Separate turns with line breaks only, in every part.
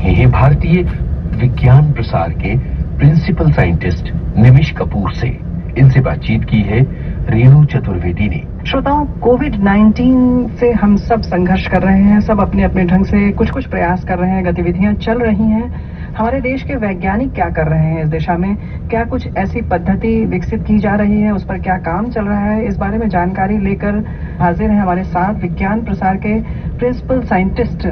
रहे हैं भारतीय विज्ञान प्रसार के प्रिंसिपल साइंटिस्ट निमिष कपूर से। इनसे बातचीत की है रेणु चतुर्वेदी ने।
श्रोताओं, कोविड-19 से हम सब संघर्ष कर रहे हैं, सब अपने अपने ढंग से कुछ प्रयास कर रहे हैं, गतिविधियां चल रही हैं। हमारे देश के वैज्ञानिक क्या कर रहे हैं इस दिशा में? क्या कुछ ऐसी पद्धति विकसित की जा रही है, उस पर क्या काम चल रहा है? इस बारे में जानकारी लेकर हाजिर हैं हमारे साथ विज्ञान प्रसार के प्रिंसिपल साइंटिस्ट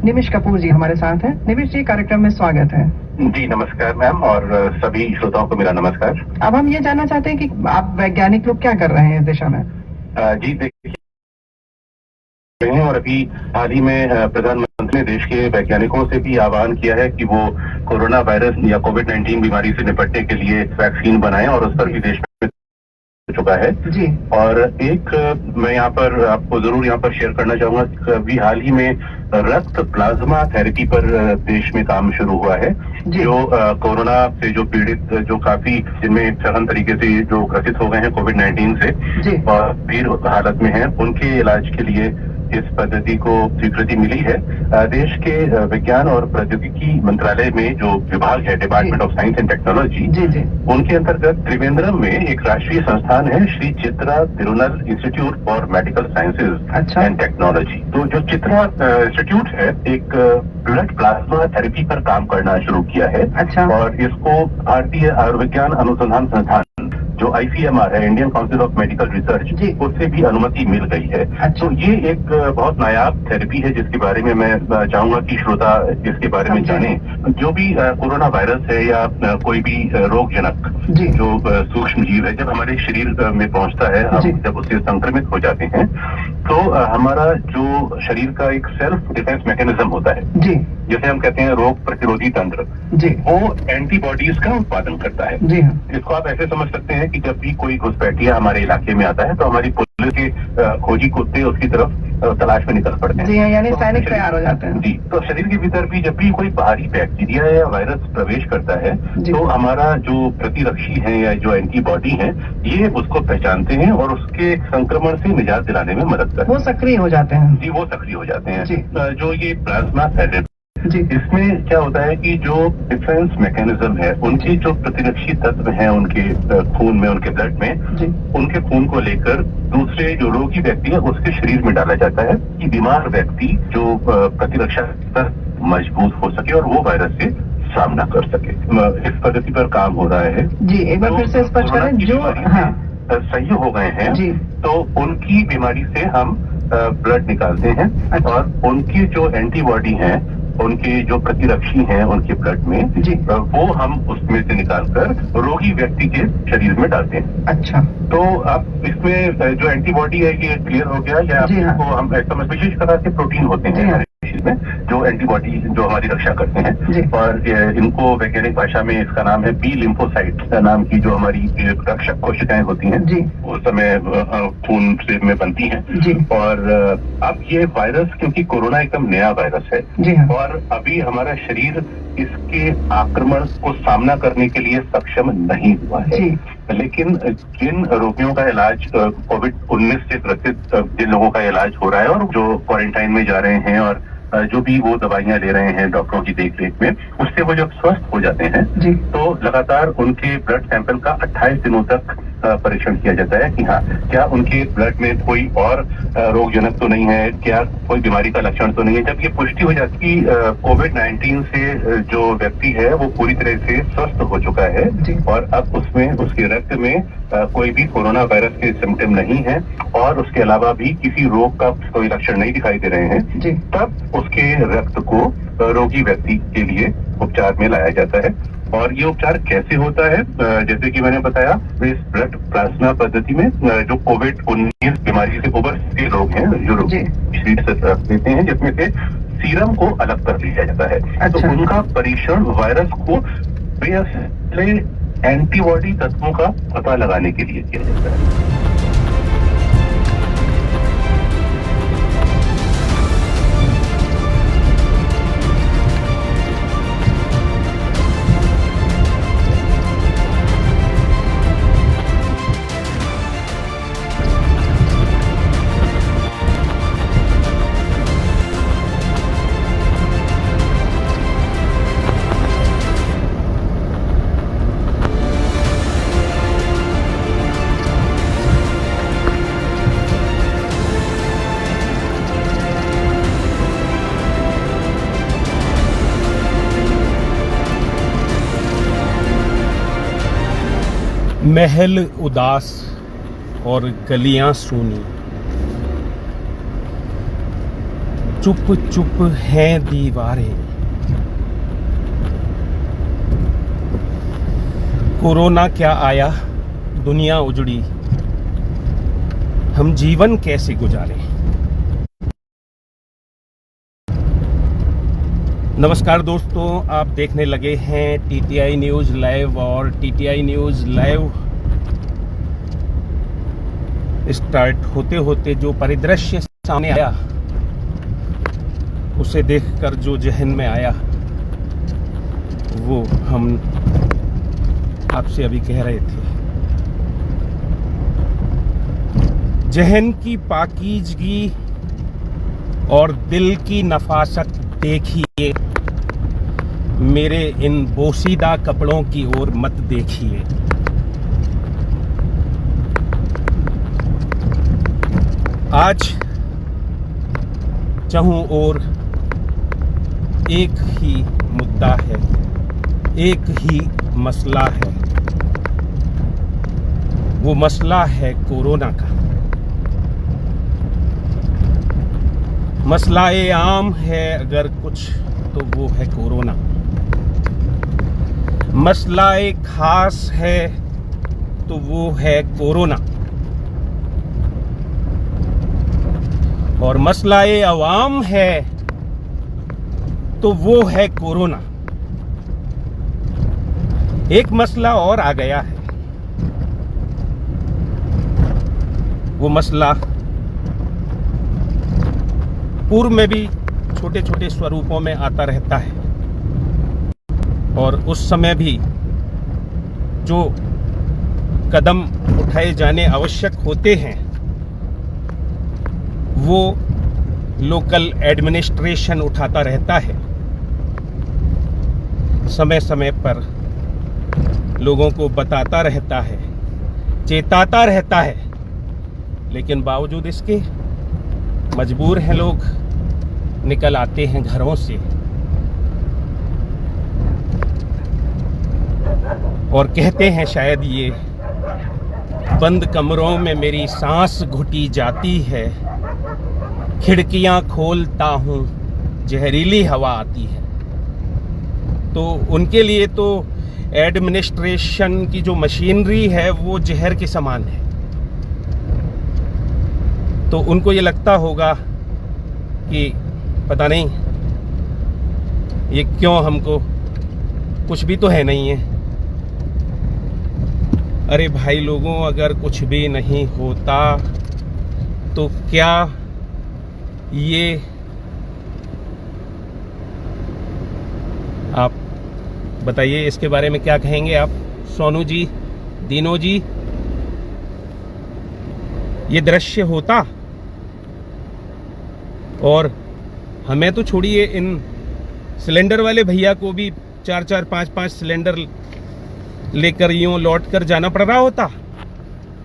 निमिष कपूर जी हमारे साथ हैं। निमिष जी, कार्यक्रम में स्वागत है।
जी नमस्कार मैम, और सभी श्रोताओं को मेरा नमस्कार।
अब हम ये जानना चाहते हैं कि आप वैज्ञानिक लोग क्या कर रहे हैं इस दिशा में?
जी देखिए, और अभी हाल ही में प्रधानमंत्री ने देश के वैज्ञानिकों से भी आह्वान किया है कि वो कोरोना वायरस या कोविड-19 बीमारी से निपटने के लिए वैक्सीन बनाएं, और उस पर भी देश में चुका है
जी।
और एक मैं यहाँ पर आपको जरूर यहाँ पर शेयर करना चाहूंगा कि अभी हाल ही में रक्त प्लाज्मा थेरेपी पर देश में काम शुरू हुआ है। जो कोरोना से जो पीड़ित, जो काफी जिनमें सघन तरीके से जो ग्रसित हो गए हैं कोविड-19 से और गंभीर हालत में हैं, उनके इलाज के लिए इस पद्धति को स्वीकृति मिली है। देश के विज्ञान और प्रौद्योगिकी मंत्रालय में जो विभाग है, department of science and technology, उनके अंतर्गत त्रिवेंद्रम में एक राष्ट्रीय संस्थान है, Shri Chitra Tirunal institute for medical sciences and technology. तो जो चित्रा इंस्टीट्यूट है, एक ब्लड प्लाज्मा थेरेपी पर काम करना शुरू किया है। और इसको भारतीय आयुर्विज्ञान अनुसंधान संस्थान जो ICMR है, Indian council of medical research, उससे भी अनुमति मिल गई है। तो ये एक बहुत नायाब थेरेपी है जिसके बारे में मैं चाहूंगा कि श्रोता इसके बारे में जाने। जो भी कोरोना वायरस है या कोई भी रोगजनक जो सूक्ष्म जीव है, जब हमारे शरीर में पहुंचता है, हम जब उससे संक्रमित हो जाते हैं, तो हमारा जो शरीर का एक सेल्फ डिफेंस मैकेनिज्म होता है, जैसे हम कहते हैं रोग प्रतिरोधी तंत्र, वो एंटीबॉडीज का उत्पादन करता है। इसको आप ऐसे समझ सकते हैं कि जब भी कोई घुसपैठिया हमारे इलाके में आता है तो हमारी पुलिस के खोजी कुत्ते उसकी तरफ तलाश में निकल पड़ते हैं।
जी हाँ, यानी सैनिक तैयार हो जाते हैं।
जी, तो शरीर के भीतर भी जब भी कोई बाहरी बैक्टीरिया या वायरस प्रवेश करता है, तो हमारा जो प्रतिरक्षी है या जो एंटीबॉडी है, ये उसको पहचानते हैं और उसके संक्रमण से निजात दिलाने में मदद करते हैं।
वो सक्रिय हो जाते हैं।
जी, वो सक्रिय हो जाते हैं। जो ये प्लाज्मा थेरेपी, इसमें क्या होता है कि जो डिफेंस मैकेनिज्म है, उनके जो प्रतिरक्षी तत्व हैं उनके खून में, उनके ब्लड में, उनके खून को लेकर दूसरे जो रोगी व्यक्ति है उसके शरीर में डाला जाता है कि बीमार व्यक्ति जो प्रतिरक्षा मजबूत हो सके और वो वायरस से सामना कर सके। इस पद्धति पर काम हो रहा है।
जी, एक बार फिर से स्पष्ट करें। जो
सही हो गए हैं तो उनकी बीमारी से हम ब्लड निकालते हैं और उनकी जो एंटीबॉडी हैं, उनके जो प्रतिरक्षी हैं उनके ब्लड में, वो हम उसमें से निकालकर रोगी व्यक्ति के शरीर में डालते हैं।
अच्छा,
तो अब इसमें जो एंटीबॉडी है ये क्लियर हो गया, या आपको हम समझ, विशेष प्रकार के प्रोटीन होते हैं हमारे शरीर में जो एंटीबॉडी जो हमारी रक्षा करते हैं, और इनको वैज्ञानिक भाषा में इसका नाम है बी लिम्फोसाइट नाम की जो हमारी रक्षक कोशिकाएं होती हैं, उस समय खून से में बनती हैं। और अब ये वायरस, क्योंकि कोरोना एकदम नया वायरस है और अभी हमारा शरीर इसके आक्रमण को सामना करने के लिए सक्षम नहीं हुआ है, लेकिन जिन रोगियों का इलाज कोविड-19 से ग्रसित जिन लोगों का इलाज हो रहा है और जो क्वारंटाइन में जा रहे हैं और जो भी वो दवाइयां ले रहे हैं डॉक्टरों की देखरेख में, उससे वो जब स्वस्थ हो जाते हैं तो लगातार उनके ब्लड सैंपल का 28 दिनों तक परीक्षण किया जाता है कि हाँ, क्या उनके ब्लड में कोई और रोगजनक तो नहीं है, क्या कोई बीमारी का लक्षण तो नहीं है। जब ये पुष्टि हो जाती है कोविड-19 से जो व्यक्ति है वो पूरी तरह से स्वस्थ हो चुका है और अब उसमें उसके रक्त में कोई भी कोरोना वायरस के सिम्टम नहीं है और उसके अलावा भी किसी रोग का कोई लक्षण नहीं दिखाई दे रहे हैं, तब उसके रक्त को रोगी व्यक्ति के लिए उपचार में लाया जाता है। और ये उपचार कैसे होता है, जैसे कि मैंने बताया, इस ब्लड प्लाज्मा पद्धति में जो कोविड-19 बीमारी से उबर चुके लोग हैं, जो रोग शरीर से देते हैं, जिसमें से सीरम को अलग कर लिया जाता है। तो उनका परीक्षण वायरस को पहले एंटीबॉडी तत्वों का पता लगाने के लिए किया जाता है।
महल उदास और गलियां सूनी, चुप चुप हैं दीवारें। कोरोना क्या आया, दुनिया उजड़ी, हम जीवन कैसे गुजारें। नमस्कार दोस्तों, आप देखने लगे हैं टीटीआई न्यूज़ लाइव और टीटीआई न्यूज़ लाइव स्टार्ट होते होते जो परिदृश्य सामने आया उसे देखकर जो जहन में आया वो हम आपसे अभी कह रहे थे। जहन की पाकीज़गी और दिल की नफासत देखिए, मेरे इन बोसीदा कपड़ों की ओर मत देखिए। आज चारों ओर एक ही मुद्दा है, एक ही मसला है। वो मसला है कोरोना का। मसला ये आम है अगर कुछ तो वो है कोरोना। मसला एक खास है तो वो है कोरोना। और मसला ये अवाम है तो वो है कोरोना। एक मसला और आ गया है, वो मसला पूर्व में भी छोटे छोटे स्वरूपों में आता रहता है और उस समय भी जो कदम उठाए जाने आवश्यक होते हैं वो लोकल एडमिनिस्ट्रेशन उठाता रहता है। समय समय पर लोगों को बताता रहता है, चेताता रहता है, लेकिन बावजूद इसके मजबूर हैं लोग, निकल आते हैं घरों से और कहते हैं शायद ये बंद कमरों में मेरी सांस घुटी जाती है, खिड़कियां खोलता हूं जहरीली हवा आती है। तो उनके लिए तो एडमिनिस्ट्रेशन की जो मशीनरी है वो जहर के समान है। तो उनको ये लगता होगा कि पता नहीं ये क्यों, हमको कुछ भी तो है नहीं है। अरे भाई लोगों, अगर कुछ भी नहीं होता तो क्या ये आप बताइए, इसके बारे में क्या कहेंगे आप? सोनू जी, दीनो जी, ये दृश्य होता और हमें तो छोड़िए, इन सिलेंडर वाले भैया को भी 4-4, 5-5 सिलेंडर लेकर यूं लौट कर जाना पड़ रहा होता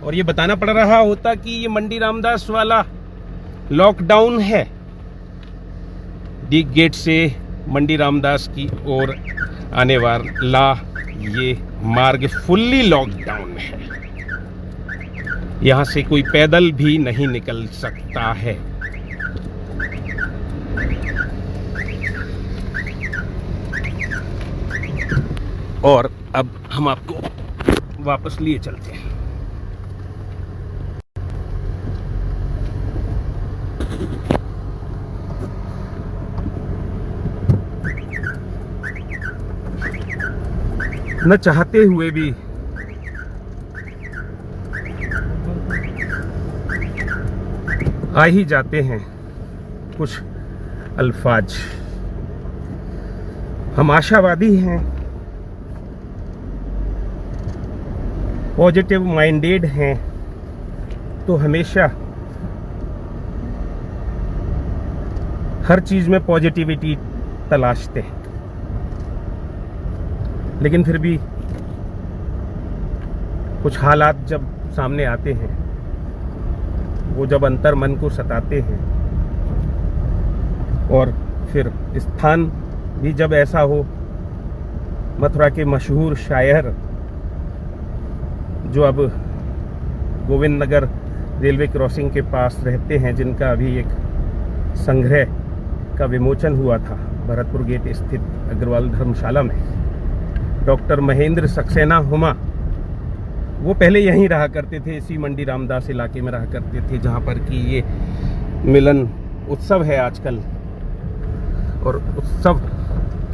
और ये बताना पड़ रहा होता कि ये मंडी रामदास वाला लॉकडाउन है। डी गेट से मंडी रामदास की ओर आने वाला ये मार्ग फुल्ली लॉकडाउन है। यहां से कोई पैदल भी नहीं निकल सकता है। और अब हम आपको वापस लिए चलते हैं। न चाहते हुए भी आ ही जाते हैं कुछ अल्फाज। हम आशावादी हैं, पॉजिटिव माइंडेड हैं, तो हमेशा हर चीज में पॉजिटिविटी तलाशते हैं। लेकिन फिर भी कुछ हालात जब सामने आते हैं, वो जब अंतर मन को सताते हैं और फिर स्थान भी जब ऐसा हो, मथुरा के मशहूर शायर जो अब गोविंद नगर रेलवे क्रॉसिंग के पास रहते हैं, जिनका अभी एक संग्रह का विमोचन हुआ था भरतपुर गेट स्थित अग्रवाल धर्मशाला में। डॉक्टर महेंद्र सक्सेना हुमा, वो पहले यहीं रहा करते थे, इसी मंडी रामदास इलाके में रहा करते थे, जहाँ पर कि ये मिलन उत्सव है आजकल। और उत्सव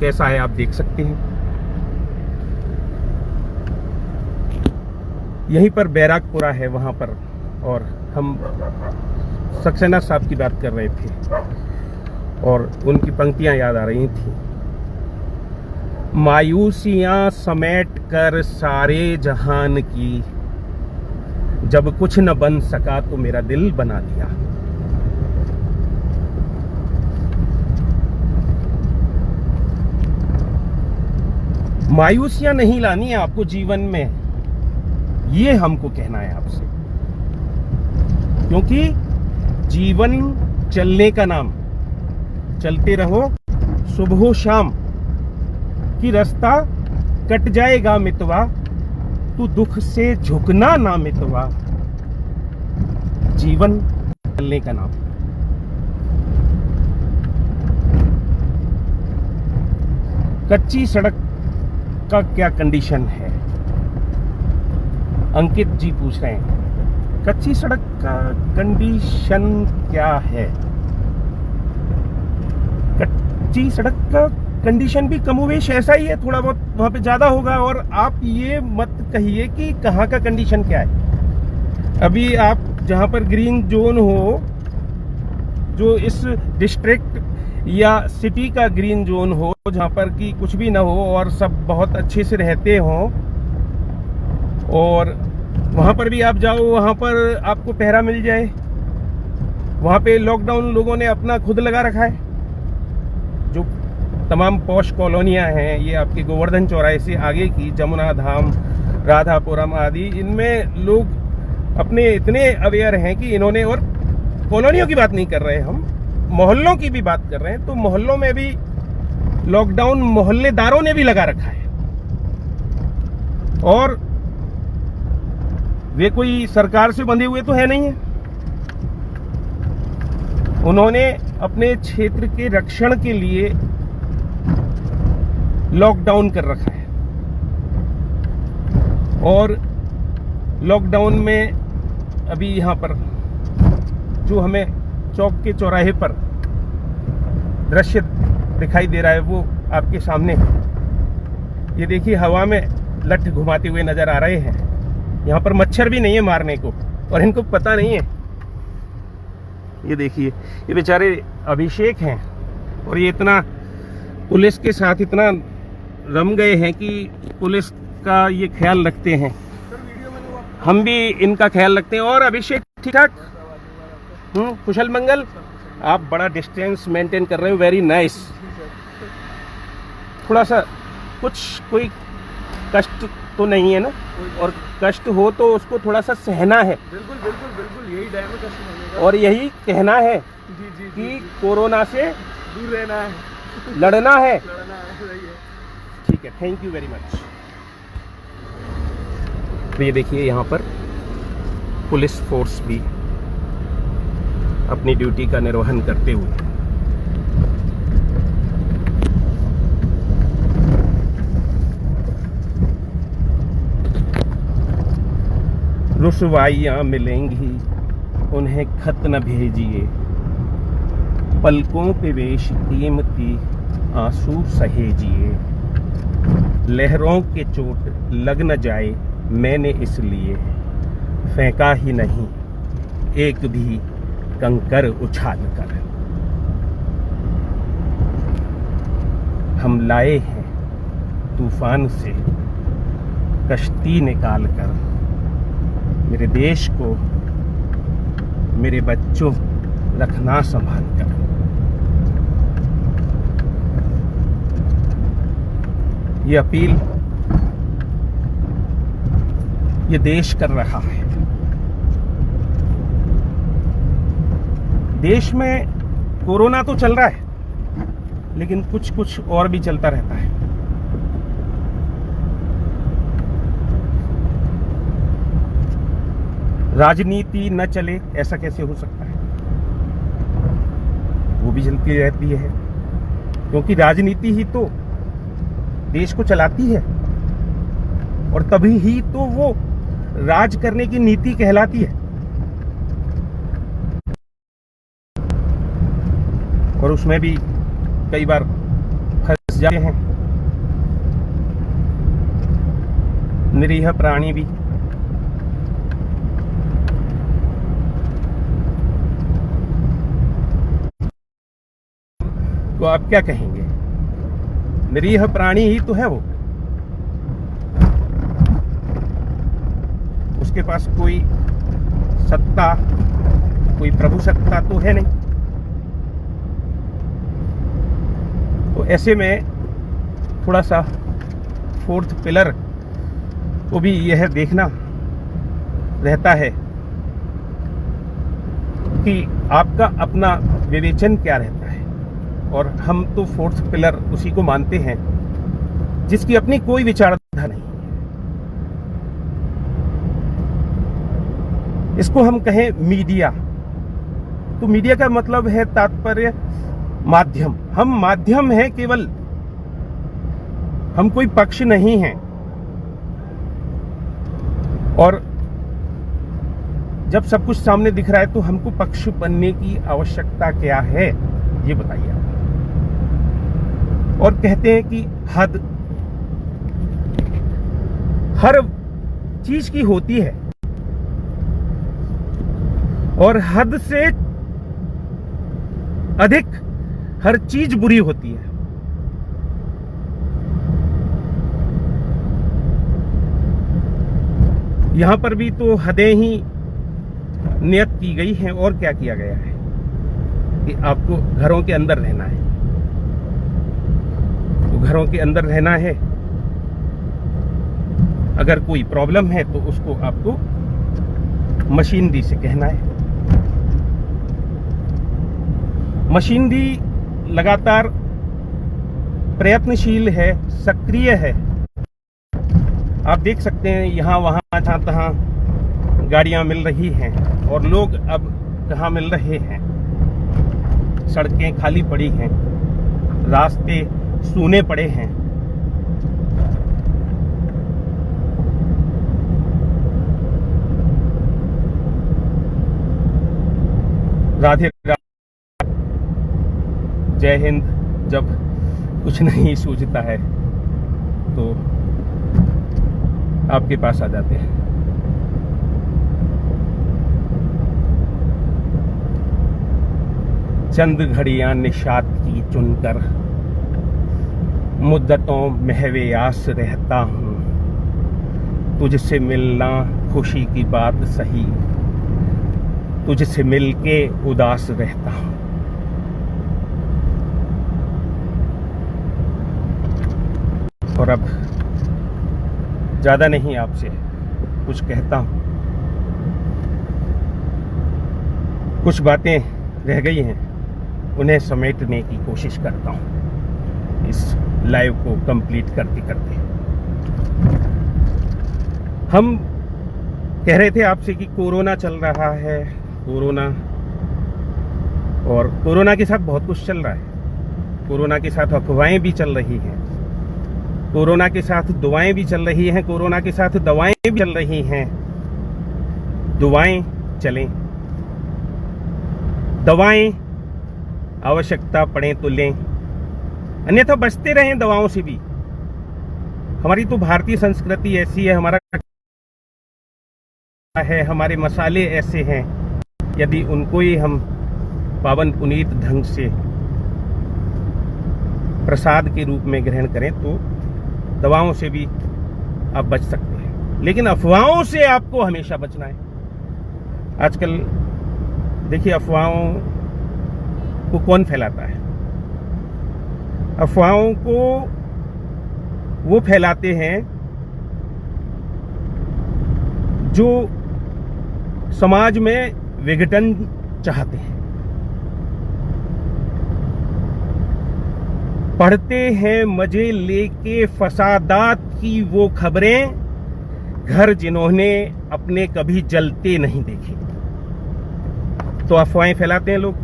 कैसा है आप देख सकते हैं। यहीं पर बैराकपुरा है वहाँ पर, और हम सक्सेना साहब की बात कर रहे थे और उनकी पंक्तियां याद आ रही थी। मायूसियां समेट कर सारे जहान की, जब कुछ न बन सका तो मेरा दिल बना दिया। मायूसियां नहीं लानी है आपको जीवन में, ये हमको कहना है आपसे, क्योंकि जीवन चलने का नाम, चलते रहो सुबह शाम कि रास्ता कट जाएगा मितवा, तू दुख से झुकना ना मितवा। जीवन चलने का नाम। कच्ची सड़क का क्या कंडीशन है, अंकित जी पूछ रहे हैं। कच्ची सड़क का कंडीशन क्या है? कच्ची सड़क का कंडीशन भी कमोवेश ऐसा ही है, थोड़ा बहुत वहां पे ज्यादा होगा। और आप ये मत कहिए कि कहाँ का कंडीशन क्या है। अभी आप जहां पर ग्रीन जोन हो, जो इस डिस्ट्रिक्ट या सिटी का ग्रीन जोन हो, जहां पर कि कुछ भी ना हो और सब बहुत अच्छे से रहते हो, और वहां पर भी आप जाओ, वहां पर आपको पहरा मिल जाए। वहां पे लॉकडाउन लोगों ने अपना खुद लगा रखा है। जो तमाम पॉश कॉलोनियां हैं, ये आपके गोवर्धन चौराहे से आगे की जमुना धाम, राधापुरम आदि, इनमें लोग अपने इतने अवेयर हैं कि इन्होंने, और कॉलोनियों की बात नहीं कर रहे हम, मोहल्लों की भी बात कर रहे हैं, तो मोहल्लों में भी लॉकडाउन मोहल्लेदारों ने भी लगा रखा है। और वे कोई सरकार से बंधे हुए तो है नहीं है, उन्होंने अपने क्षेत्र के रक्षण के लिए लॉकडाउन कर रखा है। और लॉकडाउन में अभी यहाँ पर जो हमें चौक के चौराहे पर दृश्य दिखाई दे रहा है, वो आपके सामने है। ये देखिए, हवा में लठ घुमाते हुए नजर आ रहे हैं। यहाँ पर मच्छर भी नहीं है मारने को, और इनको पता नहीं है। ये देखिए, ये बेचारे अभिषेक हैं, और ये इतना पुलिस के साथ इतना रम गए हैं कि पुलिस का ये ख्याल रखते हैं। हम भी इनका ख्याल रखते हैं। और अभिषेक ठीक ठाक, कुशल मंगल, आप बड़ा डिस्टेंस मेंटेन कर रहे हो, वेरी नाइस। थोड़ा सा कोई कष्ट तो नहीं है ना, और कष्ट हो तो उसको थोड़ा सा सहना है।
बिल्कुल बिल्कुल बिल्कुल, यही टाइम है कष्ट होने का,
और यही कहना है
जी
कि कोरोना से
दूर रहना है,
लड़ना है।
लड़ना है, सही है।
ठीक है, थैंक यू वेरी मच। तो ये देखिए, यहाँ पर पुलिस फोर्स भी अपनी ड्यूटी का निर्वहन करते हुए रुसवाइयाँ मिलेंगी, उन्हें खत न भेजिए, पलकों पे वेश कीमती आंसू सहेजिए। लहरों के चोट लग न जाए, मैंने इसलिए फेंका ही नहीं एक भी कंकर उछाल कर। हम लाए हैं तूफान से कश्ती निकाल कर, मेरे देश को, मेरे बच्चों रखना संभाल कर। ये अपील ये देश कर रहा है। देश में कोरोना तो चल रहा है, लेकिन कुछ और भी चलता रहता है। राजनीति न चले, ऐसा कैसे हो सकता है? वो भी चलती रहती है, क्योंकि राजनीति ही तो देश को चलाती है और तभी ही तो वो राज करने की नीति कहलाती है। और उसमें भी कई बार फंस जाते हैं निरीह प्राणी भी। तो आप क्या कहेंगे? निरीह प्राणी ही तो है वो, उसके पास कोई सत्ता, कोई प्रभु सत्ता तो है नहीं। तो ऐसे में थोड़ा सा फोर्थ पिलर को भी यह देखना रहता है कि आपका अपना विवेचन क्या रहता है। और हम तो फोर्थ पिलर उसी को मानते हैं जिसकी अपनी कोई विचारधारा नहीं है। इसको हम कहें मीडिया, तो मीडिया का मतलब है तात्पर्य माध्यम। हम माध्यम हैं केवल, हम कोई पक्ष नहीं हैं। और जब सब कुछ सामने दिख रहा है तो हमको पक्ष बनने की आवश्यकता क्या है, ये बताइए आप। और कहते हैं कि हद हर चीज की होती है और हद से अधिक हर चीज बुरी होती है। यहां पर भी तो हदें ही नियत की गई हैं। और क्या किया गया है कि आपको घरों के अंदर रहना है, तो घरों के अंदर रहना है। अगर कोई प्रॉब्लम है तो उसको आपको मशीनरी से कहना है। मशीनरी लगातार प्रयत्नशील है, सक्रिय है। आप देख सकते हैं यहाँ वहाँ जहाँ तहाँ गाड़ियाँ मिल रही हैं और लोग अब कहाँ मिल रहे हैं। सड़कें खाली पड़ी हैं, रास्ते सूने पड़े हैं। राधे जय हिंद। जब कुछ नहीं सूझता है तो आपके पास आ जाते हैं। चंद घड़ियां निशात की चुनकर मुद्दतों महवे आस रहता हूं। तुझसे मिलना खुशी की बात सही, तुझसे मिलके उदास रहता हूं। और अब ज्यादा नहीं आपसे कुछ कहता हूं। कुछ बातें रह गई हैं, उन्हें समेटने की कोशिश करता हूं इस लाइव को कंप्लीट करते करते। हम कह रहे थे आपसे कि कोरोना चल रहा है, कोरोना, और कोरोना के साथ बहुत कुछ चल रहा है। कोरोना के साथ अफवाहें भी चल रही हैं, कोरोना के साथ दुआएं भी चल रही हैं, कोरोना के साथ दवाएं भी चल रही हैं। दुआएं चलें, दवाएं आवश्यकता पड़े तो लें, अन्यथा बचते रहें दवाओं से भी। हमारी तो भारतीय संस्कृति ऐसी है, हमारा है, हमारे मसाले ऐसे हैं। यदि उनको ही हम पावन पुनीत ढंग से प्रसाद के रूप में ग्रहण करें तो दवाओं से भी आप बच सकते हैं। लेकिन अफवाहों से आपको हमेशा बचना है। आजकल देखिए अफवाहों को कौन फैलाता है? अफवाहों को वो फैलाते हैं जो समाज में विघटन चाहते हैं। पढ़ते हैं मजे लेके फसादात की वो खबरें घर जिन्होंने अपने कभी जलते नहीं देखे, तो अफवाहें फैलाते हैं लोग।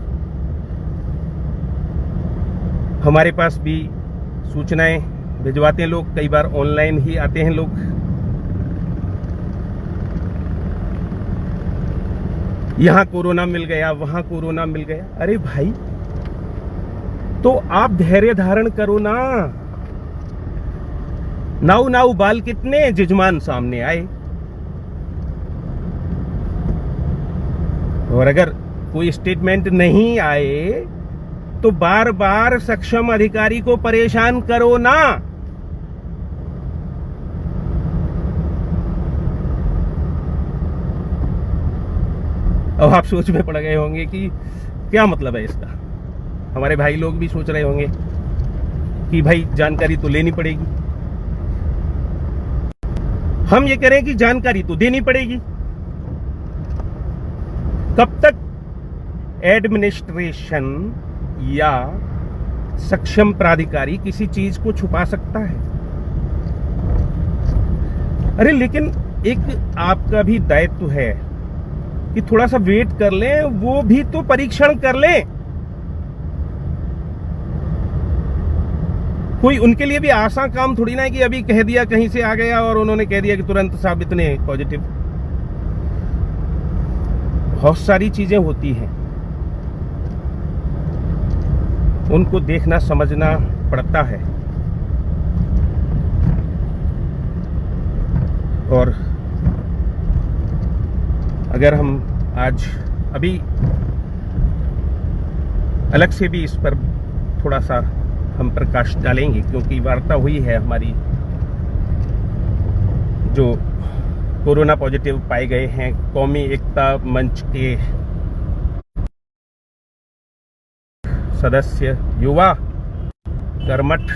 हमारे पास भी सूचनाएं भिजवाते हैं लोग, कई बार ऑनलाइन ही आते हैं लोग। यहां कोरोना मिल गया, वहां कोरोना मिल गया। अरे भाई, तो आप धैर्य धारण करो ना। नाउ नाउ बाल कितने जजमान सामने आए। और अगर कोई स्टेटमेंट नहीं आए तो बार बार सक्षम अधिकारी को परेशान करो ना। अब आप सोच में पड़ गए होंगे कि क्या मतलब है इसका। हमारे भाई लोग भी सोच रहे होंगे कि भाई जानकारी तो लेनी पड़ेगी। हम ये करें कि जानकारी तो देनी पड़ेगी। कब तक एडमिनिस्ट्रेशन या सक्षम प्राधिकारी किसी चीज को छुपा सकता है? अरे लेकिन एक आपका भी दायित्व है कि थोड़ा सा वेट कर लें, वो भी तो परीक्षण कर लें। कोई उनके लिए भी आसान काम थोड़ी ना है कि अभी कह दिया, कहीं से आ गया और उन्होंने कह दिया कि तुरंत साहब इतने पॉजिटिव। बहुत सारी चीजें होती हैं, उनको देखना समझना पड़ता है। और अगर हम आज अभी अलग से भी इस पर थोड़ा सा हम प्रकाश डालेंगे, क्योंकि वार्ता हुई है हमारी, जो कोरोना पॉजिटिव पाए गए हैं कौमी एकता मंच के सदस्य, युवा कर्मठ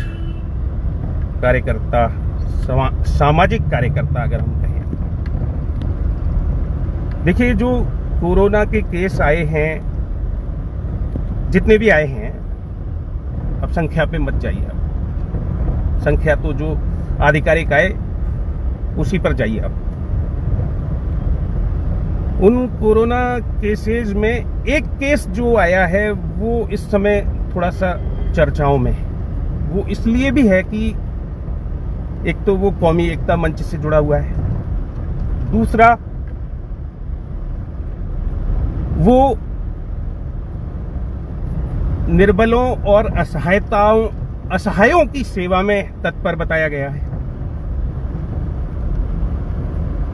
कार्यकर्ता, सामाजिक कार्यकर्ता अगर हम कहें। देखिए, जो कोरोना के केस आए हैं, जितने भी आए हैं, अब संख्या पे मत जाइए। आप संख्या तो जो आधिकारिक आए उसी पर जाइए। आप उन कोरोना केसेस में एक केस जो आया है वो इस समय थोड़ा सा चर्चाओं में है। वो इसलिए भी है कि एक तो वो कौमी एकता मंच से जुड़ा हुआ है, दूसरा वो निर्बलों और असहायों की सेवा में तत्पर बताया गया है।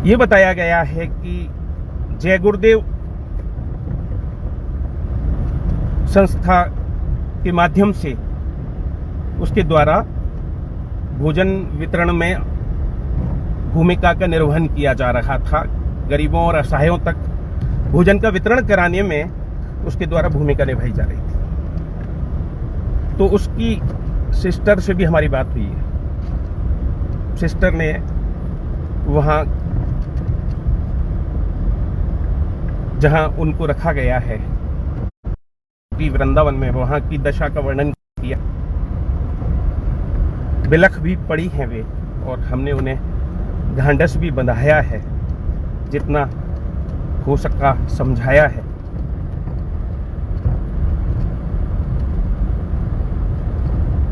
ये बताया गया है कि जय गुरुदेव संस्था के माध्यम से उसके द्वारा भोजन वितरण में भूमिका का निर्वहन किया जा रहा था। गरीबों और असहायों तक भोजन का वितरण कराने में उसके द्वारा भूमिका निभाई जा रही थी। तो उसकी सिस्टर से भी हमारी बात हुई है। सिस्टर ने वहाँ जहाँ उनको रखा गया है वृंदावन में, वहाँ की दशा का वर्णन किया। बिलख भी पड़ी हैं वे, और हमने उन्हें ढांढस भी बंधाया है, जितना हो सका समझाया है।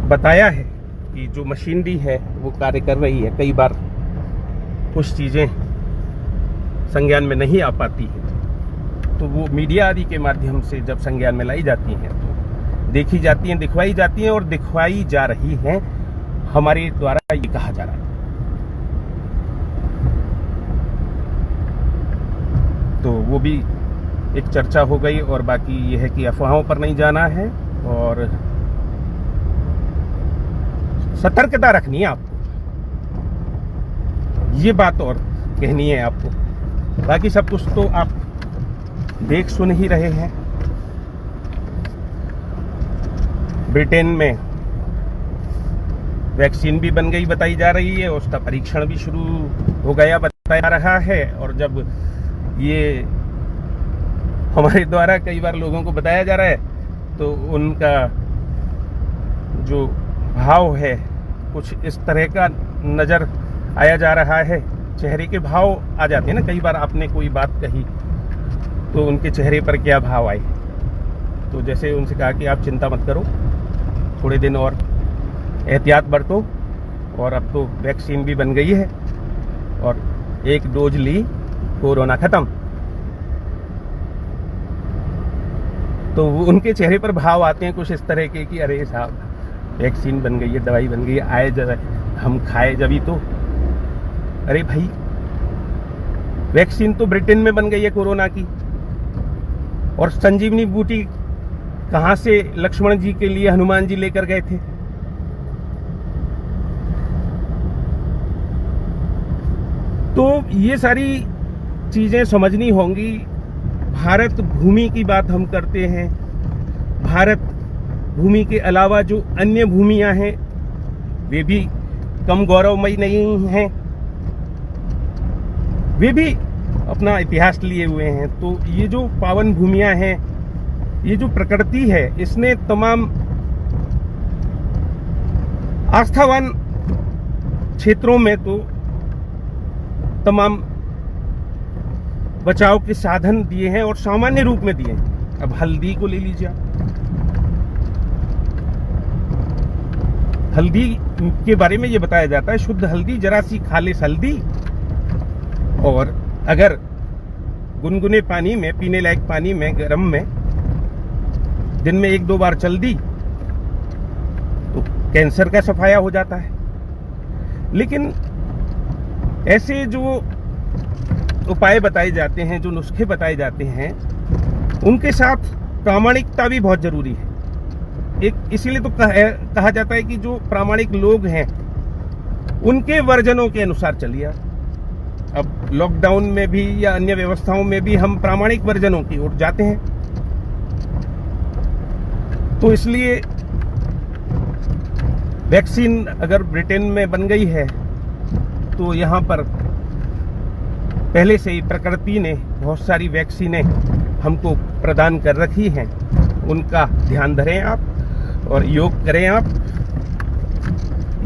बताया है कि जो मशीनरी है वो कार्य कर रही है। कई बार कुछ चीजें संज्ञान में नहीं आ पाती हैं, तो वो मीडिया आदि के माध्यम से जब संज्ञान में लाई जाती हैं तो देखी जाती हैं, दिखवाई जाती हैं और दिखवाई जा रही हैं। हमारे द्वारा ये कहा जा रहा है। तो वो भी एक चर्चा हो गई। और बाकी ये है कि अफवाहों पर नहीं जाना है और सतर्कता रखनी है आपको, ये बात और कहनी है आपको। बाकी सब कुछ तो आप देख सुन ही रहे हैं। ब्रिटेन में वैक्सीन भी बन गई बताई जा रही है, उसका परीक्षण भी शुरू हो गया बताया जा रहा है। और जब ये हमारे द्वारा कई बार लोगों को बताया जा रहा है तो उनका जो भाव है कुछ इस तरह का नजर आया जा रहा है चेहरे के भाव आ जाते हैं ना। कई बार आपने कोई बात कही तो उनके चेहरे पर क्या भाव आए। तो जैसे उनसे कहा कि आप चिंता मत करो, थोड़े दिन और एहतियात बरतो, और अब तो वैक्सीन भी बन गई है और एक डोज ली, कोरोना खत्म। तो उनके चेहरे पर भाव आते हैं कुछ इस तरह के कि अरे साहब वैक्सीन बन गई है, दवाई बन गई है, आए जब हम खाए जब तो। अरे भाई वैक्सीन तो ब्रिटेन में बन गई है कोरोना की, और संजीवनी बूटी कहां से लक्ष्मण जी के लिए हनुमान जी लेकर गए थे। तो ये सारी चीजें समझनी होंगी। भारत भूमि की बात हम करते हैं, भारत भूमि के अलावा जो अन्य भूमियां हैं वे भी कम गौरवमयी नहीं हैं, वे भी अपना इतिहास लिए हुए हैं। तो ये जो पावन भूमियां हैं, ये जो प्रकृति है, इसने तमाम आस्थावान क्षेत्रों में तो तमाम बचाव के साधन दिए हैं और सामान्य रूप में दिए हैं। अब हल्दी को ले लीजिए, हल्दी के बारे में ये बताया जाता है, शुद्ध हल्दी, जरा सी खालिश हल्दी, और अगर गुनगुने पानी में, पीने लायक पानी में, गर्म में दिन में 1-2 बार चल दी तो कैंसर का सफाया हो जाता है। लेकिन ऐसे जो उपाय बताए जाते हैं, जो नुस्खे बताए जाते हैं, उनके साथ प्रामाणिकता भी बहुत जरूरी है। एक इसीलिए तो कहा जाता है कि जो प्रामाणिक लोग हैं उनके वर्जनों के अनुसार चलिए। अब लॉकडाउन में भी या अन्य व्यवस्थाओं में भी हम प्रामाणिक वर्जनों की ओर जाते हैं। तो इसलिए वैक्सीन अगर ब्रिटेन में बन गई है तो यहाँ पर पहले से ही प्रकृति ने बहुत सारी वैक्सीनें हमको प्रदान कर रखी हैं। उनका ध्यान धरें आप और योग करें आप।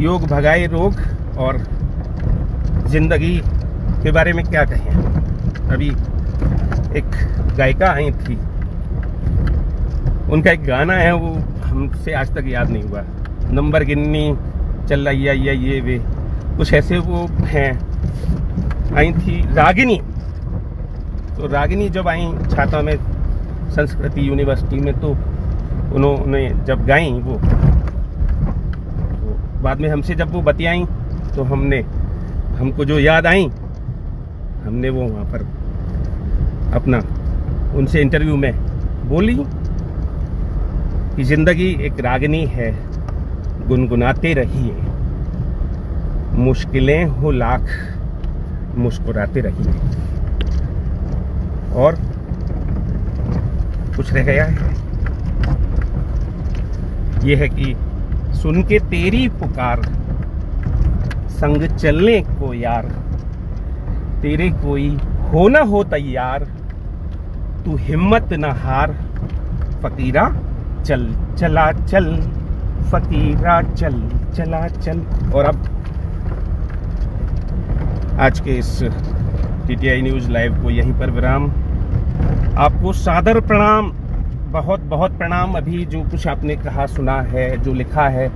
योग भगाए रोग। और जिंदगी के बारे में क्या कहें, अभी एक गायिका आई थी, उनका एक गाना है, वो हमसे आज तक याद नहीं हुआ, नंबर गिन्नी चल रही है ये वे, कुछ ऐसे वो हैं। आई थी रागिनी। तो रागिनी जब आई छाता में संस्कृति यूनिवर्सिटी में, तो उन्होंने जब गाई वो, तो बाद में हमसे जब वो बतियाई तो हमको जो याद आई, हमने वो वहाँ पर अपना उनसे इंटरव्यू में बोली कि जिंदगी एक रागिनी है, गुनगुनाते रहिए, मुश्किलें हो लाख, मुस्कुराते रहिए। और कुछ रह गया है, यह है कि सुन के तेरी पुकार, संग चलने को यार, तेरे कोई हो न हो तैयार, तू हिम्मत न हार, फकीरा चल चला चल, फकीरा चल चला चल। और अब आज के इस TTI न्यूज़ लाइव को यहीं पर विराम। आपको सादर प्रणाम, बहुत बहुत प्रणाम। अभी जो कुछ आपने कहा, सुना है, जो लिखा है,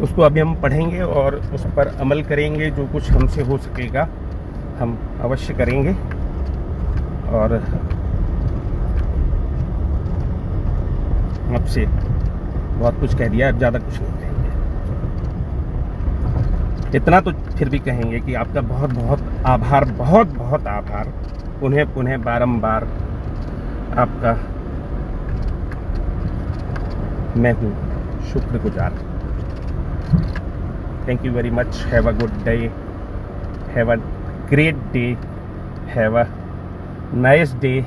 उसको अभी हम पढ़ेंगे और उस पर अमल करेंगे। जो कुछ हमसे हो सकेगा हम अवश्य करेंगे। और आपसे बहुत कुछ कह दिया, अब ज़्यादा कुछ नहीं कहेंगे। इतना तो फिर भी कहेंगे कि आपका बहुत बहुत आभार, बहुत बहुत आभार, पुनः पुनः बारंबार आपका मैं हूँ शुक्रगुजार। Thank you very much. Have a good day, have a great day, have a nice day.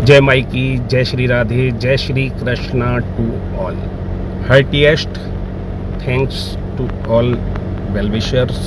जय माई की, जय श्री राधे, जय Shri Krishna to all. Heartiest thanks to all well wishers